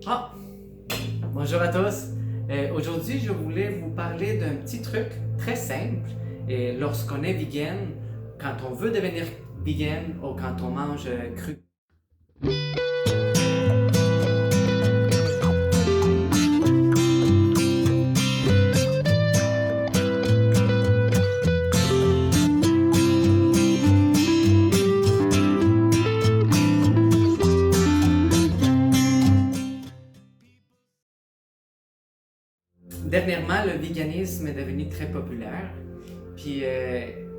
Ah, bonjour à tous. Aujourd'hui, je voulais vous parler d'un petit truc très simple. Et lorsqu'on est vegan, quand on veut devenir vegan ou quand on mange cru. Dernièrement, le véganisme est devenu très populaire. Puis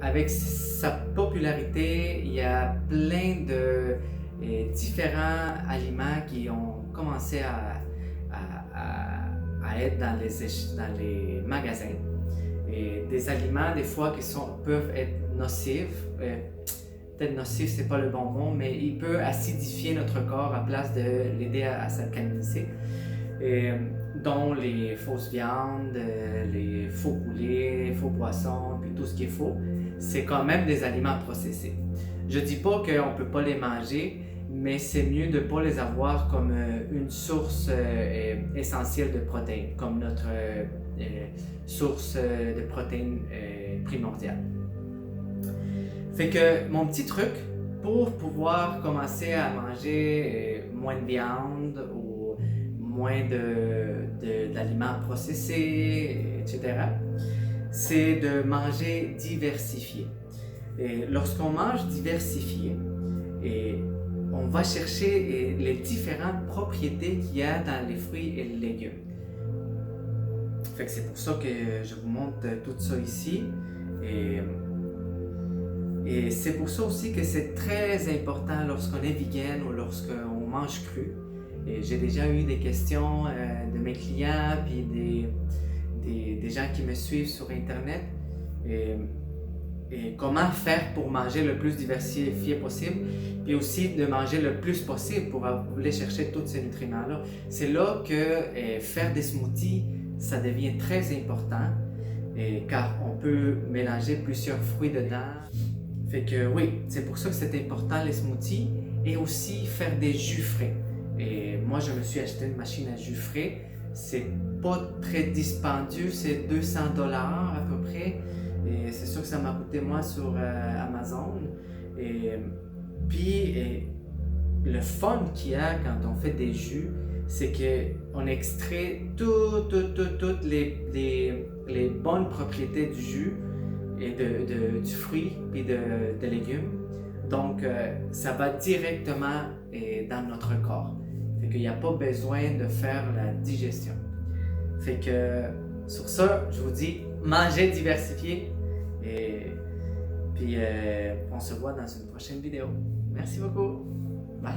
avec sa popularité, il y a plein de différents aliments qui ont commencé à être dans les magasins. Et des aliments, des fois, peuvent être nocifs. Peut-être nocif, c'est pas le bon mot, mais il peut acidifier notre corps à place de l'aider à s'alcaliniser. Dont les fausses viandes, les faux poulets, faux poissons, puis tout ce qui est faux, c'est quand même des aliments processés. Je dis pas qu'on peut pas les manger, mais c'est mieux de pas les avoir comme une source essentielle de protéines, comme notre source de protéines primordiale. Fait que mon petit truc pour pouvoir commencer à manger moins de viande ou moins d'aliments processés, etc., c'est de manger diversifié. Et lorsqu'on mange diversifié, on va chercher les différentes propriétés qu'il y a dans les fruits et les légumes. Fait que c'est pour ça que je vous montre tout ça ici. Et c'est pour ça aussi que c'est très important lorsqu'on est vegan ou lorsqu'on mange cru. Et j'ai déjà eu des questions de mes clients puis des gens qui me suivent sur Internet. Et comment faire pour manger le plus diversifié possible, puis aussi de manger le plus possible pour aller chercher tous ces nutriments-là. C'est là que faire des smoothies, ça devient très important, car on peut mélanger plusieurs fruits dedans. Fait que oui, c'est pour ça que c'est important les smoothies, et aussi faire des jus frais. Et moi, je me suis acheté une machine à jus frais. C'est pas très dispendieux, c'est 200$ à peu près. Et c'est sûr que ça m'a coûté moi sur Amazon. Puis, le fun qu'il y a quand on fait des jus, c'est qu'on extrait toutes les bonnes propriétés du jus et du fruit et de légumes. Donc, ça va directement dans notre corps. Fait qu'il n'y a pas besoin de faire la digestion. Fait que, sur ça, je vous dis, mangez diversifié. Et puis, on se voit dans une prochaine vidéo. Merci beaucoup. Bye.